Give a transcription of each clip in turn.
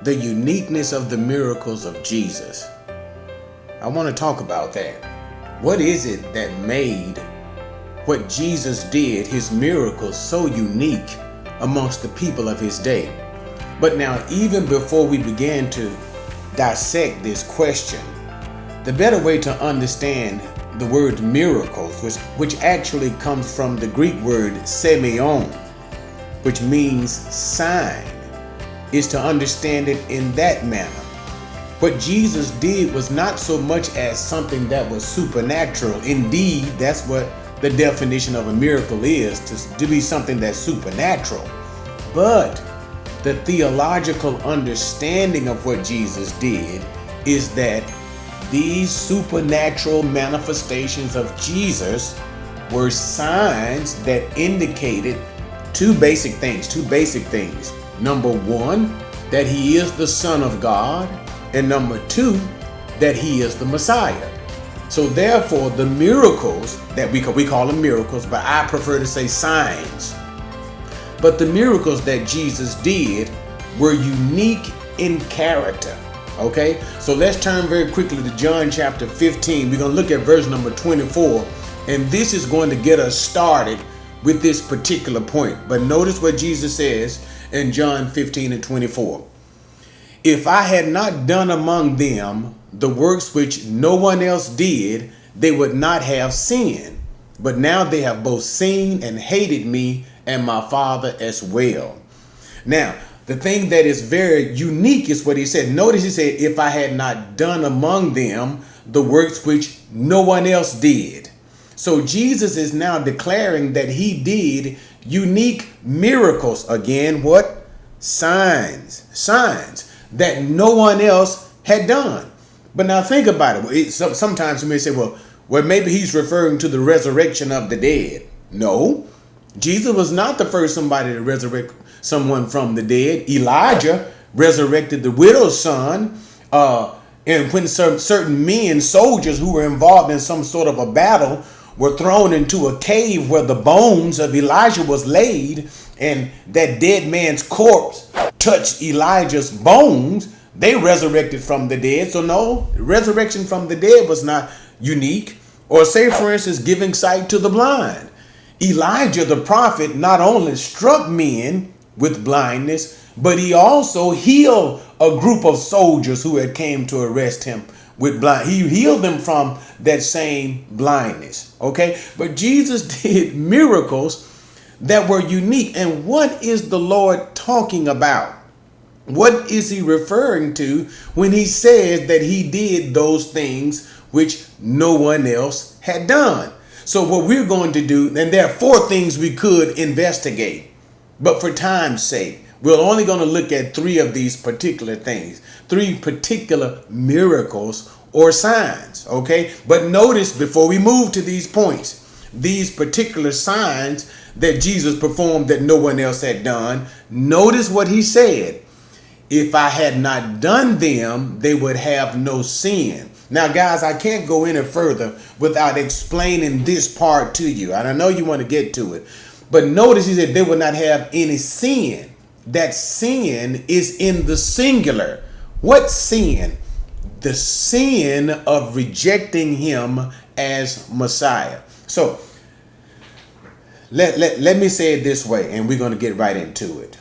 the uniqueness of the miracles of Jesus. I want to talk about that. What is it that made what Jesus did, his miracles, so unique amongst the people of his day? But now, even before we begin to dissect this question, the better way to understand the word miracles, which actually comes from the Greek word semeion, which means sign, is to understand it in that manner. What Jesus did was not so much as something that was supernatural. Indeed, that's what the definition of a miracle is, to be something that's supernatural. But the theological understanding of what Jesus did is that these supernatural manifestations of Jesus were signs that indicated two basic things. Number one, that he is the Son of God, and number two, that he is the Messiah. So therefore, the miracles that we call them miracles, but I prefer to say signs. But the miracles that Jesus did were unique in character. Okay, so let's turn very quickly to John chapter 15. We're going to look at verse number 24, and this is going to get us started with this particular point. But notice what Jesus says in John 15 and 24. If I had not done among them the works which no one else did, they would not have sinned. But now they have both seen and hated me and my Father as well. Now, the thing that is very unique is what he said. Notice he said, if I had not done among them the works which no one else did. So Jesus is now declaring that he did unique miracles. Again, what? Signs that no one else had done. But now think about it. Sometimes you may say, well, maybe he's referring to the resurrection of the dead. No, Jesus was not the first somebody to resurrect someone from the dead. Elijah resurrected the widow's son. And when certain men, soldiers who were involved in some sort of a battle, were thrown into a cave where the bones of Elijah was laid, and that dead man's corpse touched Elijah's bones, they resurrected from the dead. So no, resurrection from the dead was not unique. Or say, for instance, giving sight to the blind. Elijah the prophet not only struck men with blindness, but he also healed a group of soldiers who had came to arrest him with blind. He healed them from that same blindness. Okay, but Jesus did miracles that were unique. And what is the Lord talking about? What is he referring to when he says that he did those things which no one else had done? So what we're going to do, and there are four things we could investigate, but for time's sake, we're only going to look at three of these particular things, three particular miracles or signs. Okay, but notice before we move to these points, these particular signs that Jesus performed that no one else had done, notice what he said. If I had not done them, they would have no sin. Now, guys, I can't go any further without explaining this part to you. And I know you want to get to it. But notice he said they would not have any sin. That sin is in the singular. What sin? The sin of rejecting him as Messiah. So let me say it this way, and we're going to get right into it.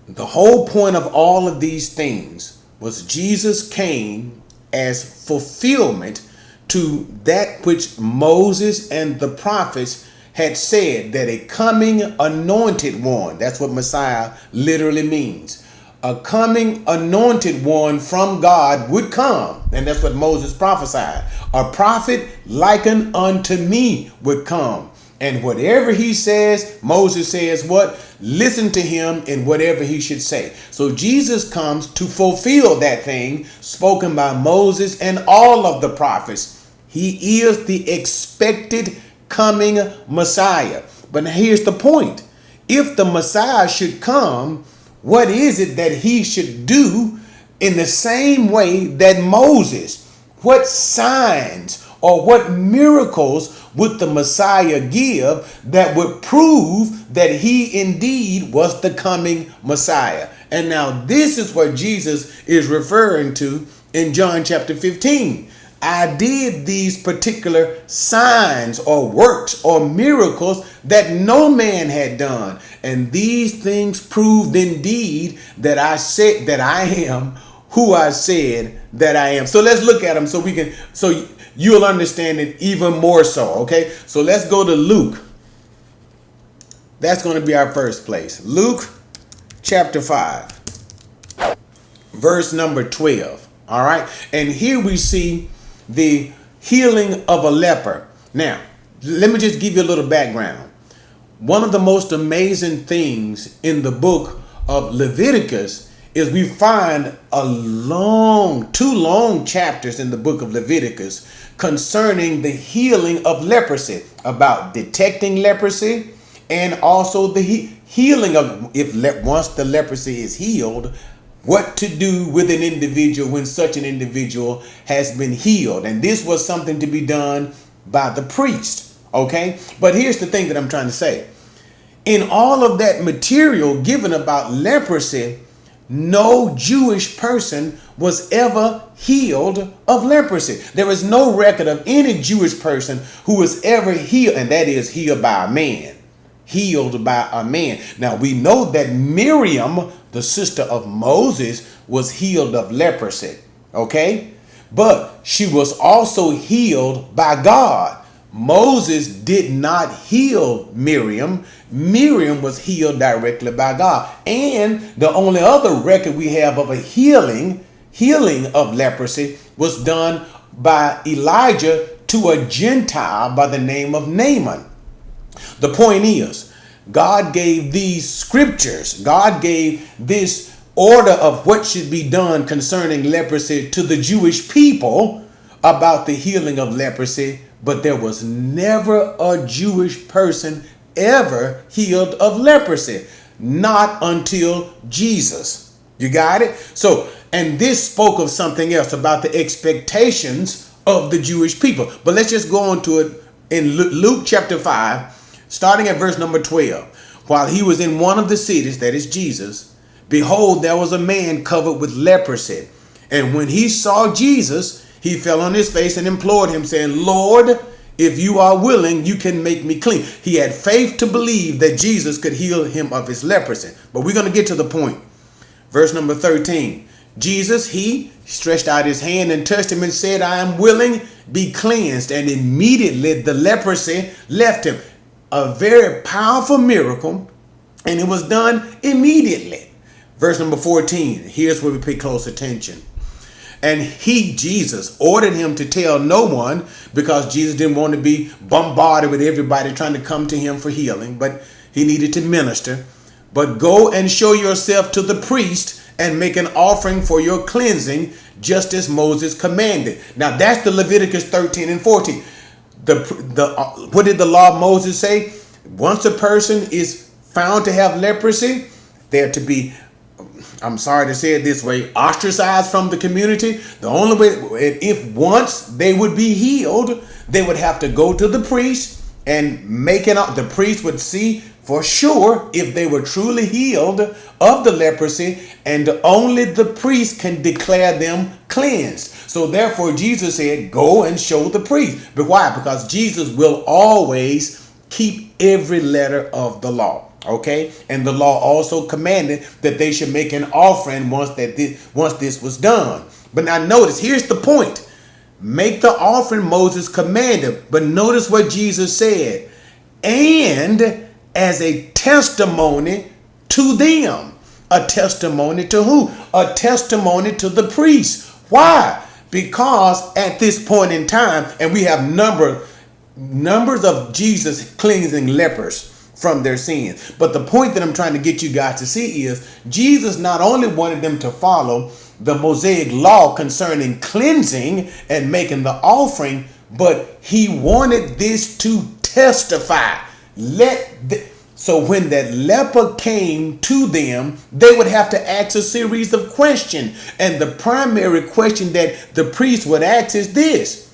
The whole point of all of these things was Jesus came as fulfillment to that which Moses and the prophets had said, that a coming anointed one, that's what Messiah literally means, a coming anointed one from God would come. And that's what Moses prophesied. A prophet likened unto me would come. And whatever he says, Moses says what? Listen to him in whatever he should say. So Jesus comes to fulfill that thing spoken by Moses and all of the prophets. He is the expected coming Messiah. But here's the point. If the Messiah should come, what is it that he should do in the same way that Moses? What signs or what miracles would the Messiah give that would prove that he indeed was the coming Messiah? And now this is what Jesus is referring to in John chapter 15. I did these particular signs or works or miracles that no man had done. And these things proved indeed that I said that I am who I said that I am. So let's look at them so you'll understand it even more so. Okay, so let's go to Luke. That's going to be our first place. Luke chapter 5, verse number 12. All right. And here we see the healing of a leper. Now, let me just give you a little background. One of the most amazing things in the book of Leviticus is we find two long chapters in the book of Leviticus concerning the healing of leprosy, about detecting leprosy, and also the healing of once the leprosy is healed, what to do with an individual when such an individual has been healed. And this was something to be done by the priest. Okay, but here's the thing that I'm trying to say. In all of that material given about leprosy, no Jewish person was ever healed of leprosy. There is no record of any Jewish person who was ever healed, and that is healed by a man. Healed by a man. Now we know that Miriam, the sister of Moses, was healed of leprosy. Okay, but she was also healed by God. Moses did not heal Miriam. Miriam was healed directly by God. And the only other record we have of a healing of leprosy was done by Elijah to a Gentile by the name of Naaman. The point is, God gave these scriptures, God gave this order of what should be done concerning leprosy to the Jewish people about the healing of leprosy, but there was never a Jewish person ever healed of leprosy, not until Jesus. You got it? So, and this spoke of something else about the expectations of the Jewish people. But let's just go on to it in Luke chapter 5, starting at verse number 12. While he was in one of the cities, that is Jesus, behold, there was a man covered with leprosy. And when he saw Jesus, he fell on his face and implored him, saying, Lord, if you are willing, you can make me clean. He had faith to believe that Jesus could heal him of his leprosy. But we're going to get to the point. Verse number 13. Jesus, he stretched out his hand and touched him and said, I am willing, be cleansed. And immediately the leprosy left him. A very powerful miracle, and it was done immediately. Verse number 14. Here's where we pay close attention. And he, Jesus, ordered him to tell no one, because Jesus didn't want to be bombarded with everybody trying to come to him for healing, but he needed to minister. But go and show yourself to the priest and make an offering for your cleansing, just as Moses commanded. Now that's the Leviticus 13 and 14. What did the law of Moses say? Once a person is found to have leprosy, they're to be, I'm sorry to say it this way, ostracized from the community. The only way, if once they would be healed, they would have to go to the priest and make it up. The priest would see for sure if they were truly healed of the leprosy, and only the priest can declare them cleansed. So therefore Jesus said, go and show the priest. But why? Because Jesus will always keep every letter of the law. Okay, and the law also commanded that they should make an offering once this was done. But now notice, here's the point. Make the offering Moses commanded. But notice what Jesus said. And as a testimony to them. A testimony to who? A testimony to the priest. Why? Because at this point in time, and we have numbers of Jesus cleansing lepers from their sins. But the point that I'm trying to get you guys to see is Jesus not only wanted them to follow the Mosaic law concerning cleansing and making the offering, but he wanted this to testify. So when that leper came to them, they would have to ask a series of questions. And the primary question that the priest would ask is this: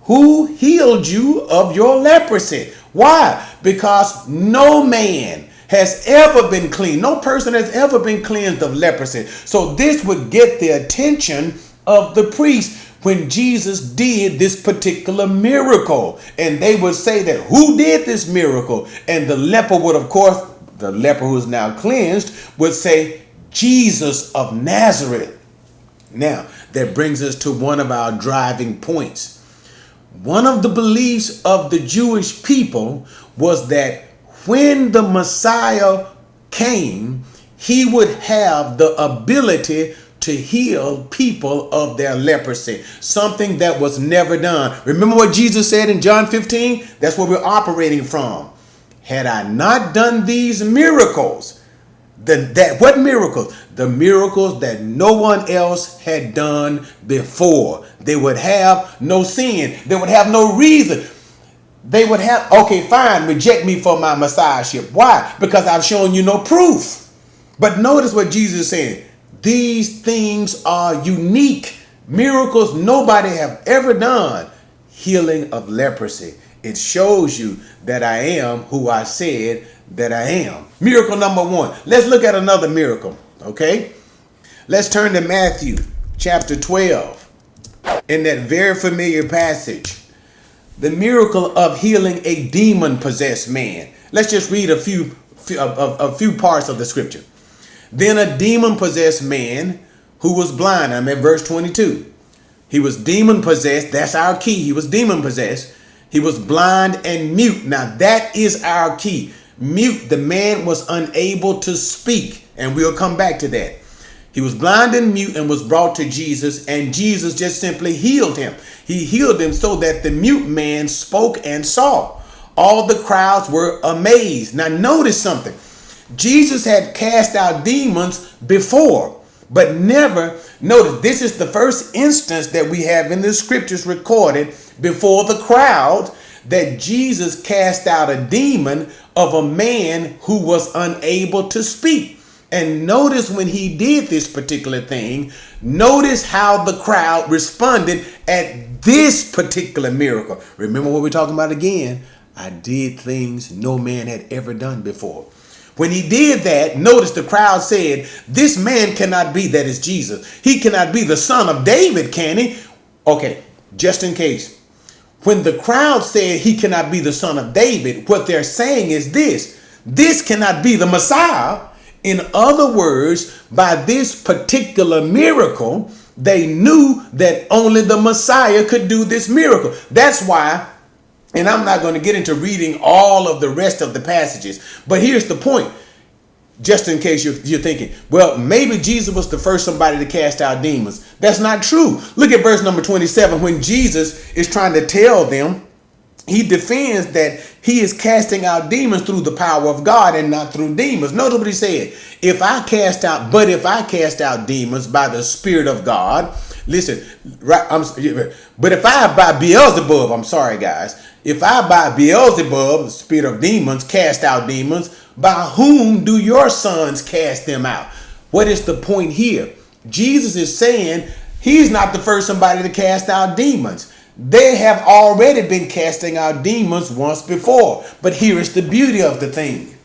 who healed you of your leprosy. Why? Because no man has ever been clean. No person has ever been cleansed of leprosy. So this would get the attention of the priest when Jesus did this particular miracle. And they would say that, who did this miracle? And the leper would, of course, the leper who is now cleansed would say, Jesus of Nazareth. Now, that brings us to one of our driving points. One of the beliefs of the Jewish people was that when the Messiah came, he would have the ability to heal people of their leprosy, something that was never done. Remember what Jesus said in John 15? That's where we're operating from. Had I not done these miracles, what miracles? The miracles that no one else had done before. They would have no sin. They would have no reason. They would have, okay, fine, reject me for my messiahship. Why? Because I've shown you no proof. But notice what Jesus is saying. These things are unique. Miracles nobody have ever done. Healing of leprosy. It shows you that I am who I said that I am. Miracle number 1. Let's look at another miracle, okay? Let's turn to Matthew chapter 12. In that very familiar passage, the miracle of healing a demon-possessed man. Let's just read a few parts of the scripture. Then a demon-possessed man who was blind. I'm at verse 22. He was demon-possessed. That's our key. He was demon-possessed. He was blind and mute. Now that is our key. Mute. The man was unable to speak. And we'll come back to that. He was blind and mute and was brought to Jesus, and Jesus just simply healed him. He healed him so that the mute man spoke and saw. All the crowds were amazed. Now notice something. Jesus had cast out demons before, but never, notice this is the first instance that we have in the scriptures recorded before the crowd that Jesus cast out a demon of a man who was unable to speak. And notice when he did this particular thing, notice how the crowd responded at this particular miracle. Remember what we're talking about again? I did things no man had ever done before. When he did that, notice the crowd said, this man cannot be, that is Jesus. He cannot be the son of David, can he? Okay, just in case. When the crowd said he cannot be the son of David, what they're saying is this cannot be the Messiah. In other words, by this particular miracle, they knew that only the Messiah could do this miracle. That's why, and I'm not going to get into reading all of the rest of the passages, but here's the point, just in case you're thinking, well, maybe Jesus was the first somebody to cast out demons. That's not true. Look at verse number 27. When Jesus is trying to tell them, he defends that he is casting out demons through the power of God and not through demons. Notice what he said. If I cast out demons by the Spirit of God, listen, right? But if I by Beelzebub, I'm sorry guys, if I by Beelzebub, the spirit of demons, cast out demons, by whom do your sons cast them out? What is the point here? Jesus is saying he's not the first somebody to cast out demons. They have already been casting out demons once before. But here is the beauty of the thing.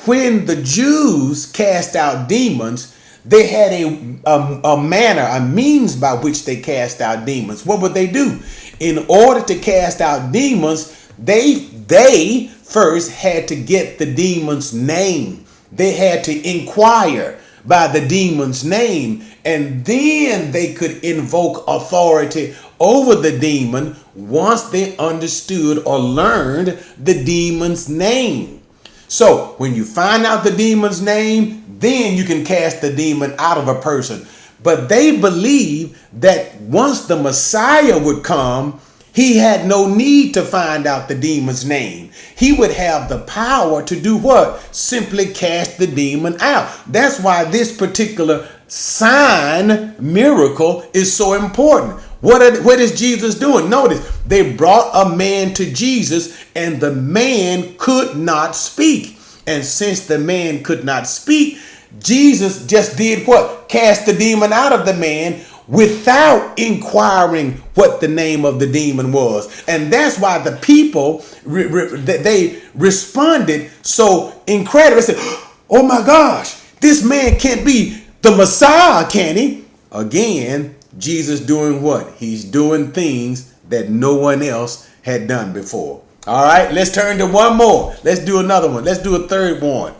When the Jews cast out demons, they had a manner, a means by which they cast out demons. What would they do? In order to cast out demons, they first had to get the demon's name. They had to inquire by the demon's name, and then they could invoke authority over the demon once they understood or learned the demon's name. So when you find out the demon's name, then you can cast the demon out of a person. But they believe that once the Messiah would come, he had no need to find out the demon's name. He would have the power to do what? Simply cast the demon out. That's why this particular sign miracle is so important. What is Jesus doing? Notice, they brought a man to Jesus and the man could not speak. And since the man could not speak, Jesus just did what? Cast the demon out of the man without inquiring what the name of the demon was. And that's why the people, they responded so incredible. They said, oh my gosh, this man can't be the Messiah, can he? Again, Jesus doing what? He's doing things that no one else had done before. All right, let's turn to one more. Let's do another one. Let's do a third one.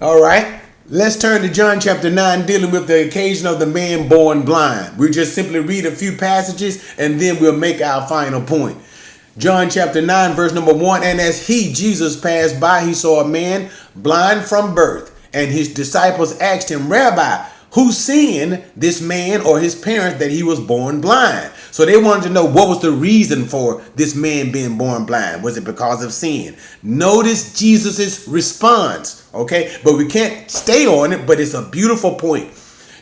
All right, let's turn to John chapter 9, dealing with the occasion of the man born blind. We'll just simply read a few passages and then we'll make our final point. John chapter 9, verse number 1. And as Jesus, passed by, he saw a man blind from birth. And his disciples asked him, Rabbi, who sinned, this man or his parents, that he was born blind? So they wanted to know what was the reason for this man being born blind. Was it because of sin? Notice Jesus's response, okay? But we can't stay on it, but it's a beautiful point.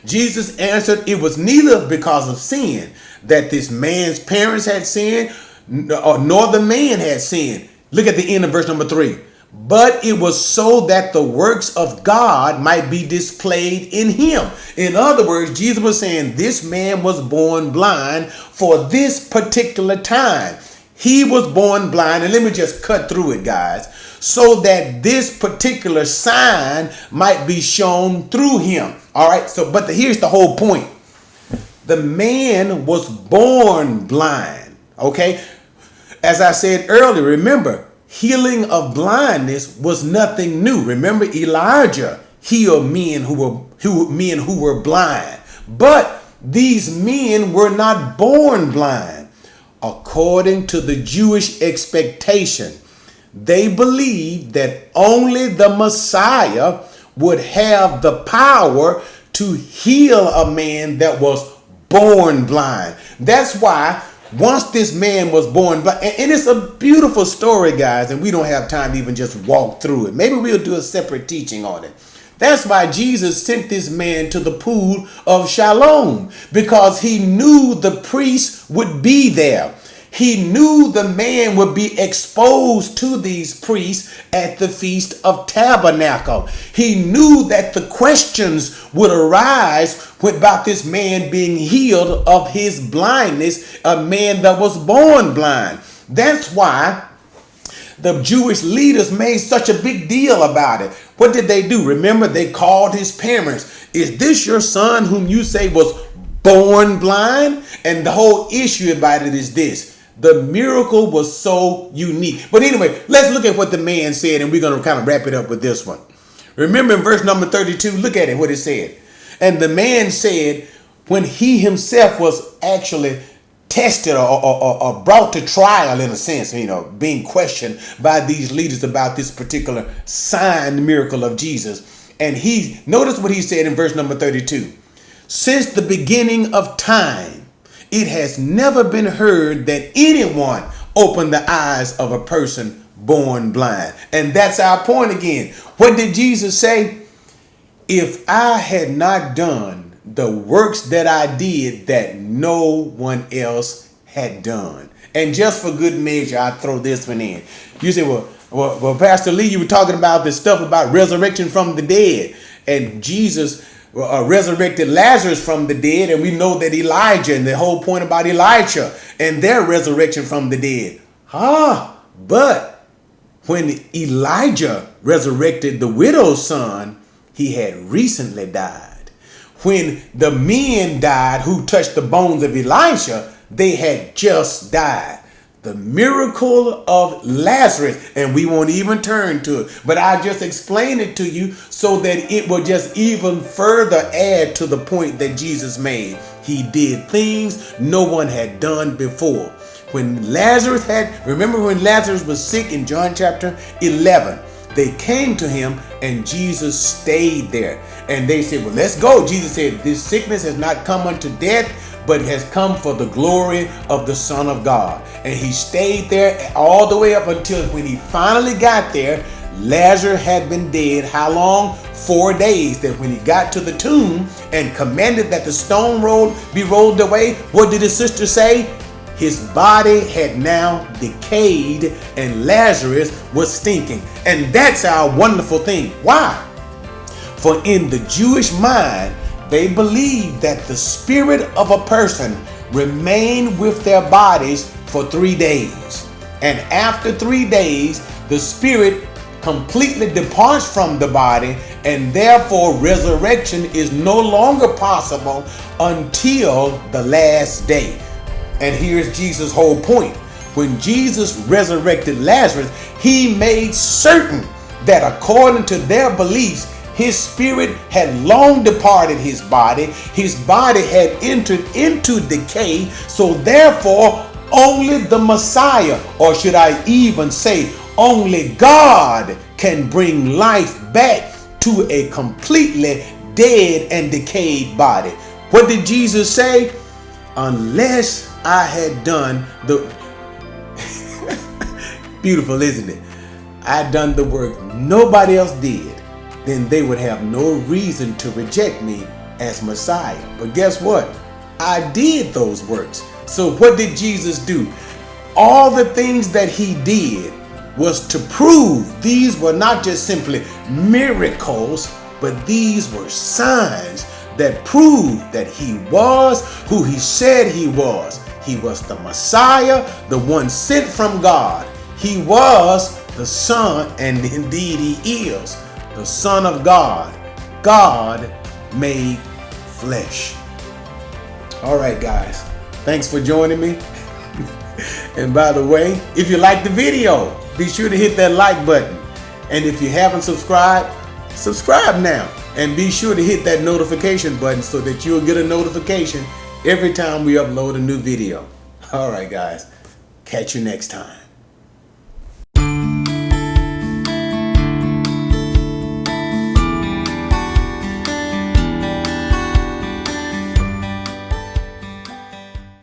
Jesus answered, it was neither because of sin that this man's parents had sinned, nor the man had sinned. Look at the end of verse number 3. But it was so that the works of God might be displayed in him. In other words, Jesus was saying this man was born blind for this particular time. He was born blind, and let me just cut through it, guys, so that this particular sign might be shown through him. All right, so but here's the whole point. The man was born blind, okay? As I said earlier, remember, healing of blindness was nothing new. Remember, Elijah healed men who were blind. But these men were not born blind. According to the Jewish expectation, they believed that only the Messiah would have the power to heal a man that was born blind. That's why once this man was born blind, and it's a beautiful story, guys, and we don't have time to even just walk through it. Maybe we'll do a separate teaching on it. That's why Jesus sent this man to the pool of Siloam, because he knew the priest would be there. He knew the man would be exposed to these priests at the Feast of Tabernacle. He knew that the questions would arise about this man being healed of his blindness, a man that was born blind. That's why the Jewish leaders made such a big deal about it. What did they do? Remember, they called his parents. Is this your son whom you say was born blind? And the whole issue about it is this. The miracle was so unique. But anyway, let's look at what the man said, and we're going to kind of wrap it up with this one. Remember in verse number 32, look at it, what it said. And the man said, when he himself was actually tested or brought to trial, in a sense, being questioned by these leaders about this particular sign miracle of Jesus. And notice what he said in verse number 32. Since the beginning of time, it has never been heard that anyone opened the eyes of a person born blind. And that's our point again. What did Jesus say? If I had not done the works that I did that no one else had done. And just for good measure, I throw this one in. You say, well, Pastor Lee, you were talking about this stuff about resurrection from the dead. And Jesus resurrected Lazarus from the dead, and we know that Elijah, and the whole point about Elijah and their resurrection from the dead. But when Elijah resurrected the widow's son, he had recently died. When the men died who touched the bones of Elijah, they had just died. The miracle of Lazarus, and we won't even turn to it, but I just explain it to you so that it will just even further add to the point that Jesus made. He did things no one had done before. Remember when Lazarus was sick in John chapter 11, they came to him and Jesus stayed there. And they said, well, let's go. Jesus said, this sickness has not come unto death, but has come for the glory of the Son of God. And he stayed there all the way up until when he finally got there, Lazarus had been dead. How long? 4 days. That when he got to the tomb and commanded that the stone be rolled away, what did his sister say? His body had now decayed and Lazarus was stinking. And that's our wonderful thing. Why? For in the Jewish mind, They believe that the spirit of a person remained with their bodies for 3 days. And after 3 days, the spirit completely departs from the body, and therefore resurrection is no longer possible until the last day. And here's Jesus' whole point. When Jesus resurrected Lazarus, he made certain that according to their beliefs, his spirit had long departed his body had entered into decay, so therefore only the Messiah, or should I even say only God, can bring life back to a completely dead and decayed body. What did Jesus say? Unless I had done the beautiful, isn't it? I done the work nobody else did, then they would have no reason to reject me as Messiah. But guess what? I did those works. So what did Jesus do? All the things that he did was to prove these were not just simply miracles, but these were signs that proved that he was who he said he was. He was the Messiah, the one sent from God. He was the Son, and indeed he is the Son of God. God made flesh. All right, guys. Thanks for joining me. And by the way, if you like the video, be sure to hit that like button. And if you haven't subscribed, subscribe now. And be sure to hit that notification button so that you'll get a notification every time we upload a new video. All right, guys. Catch you next time.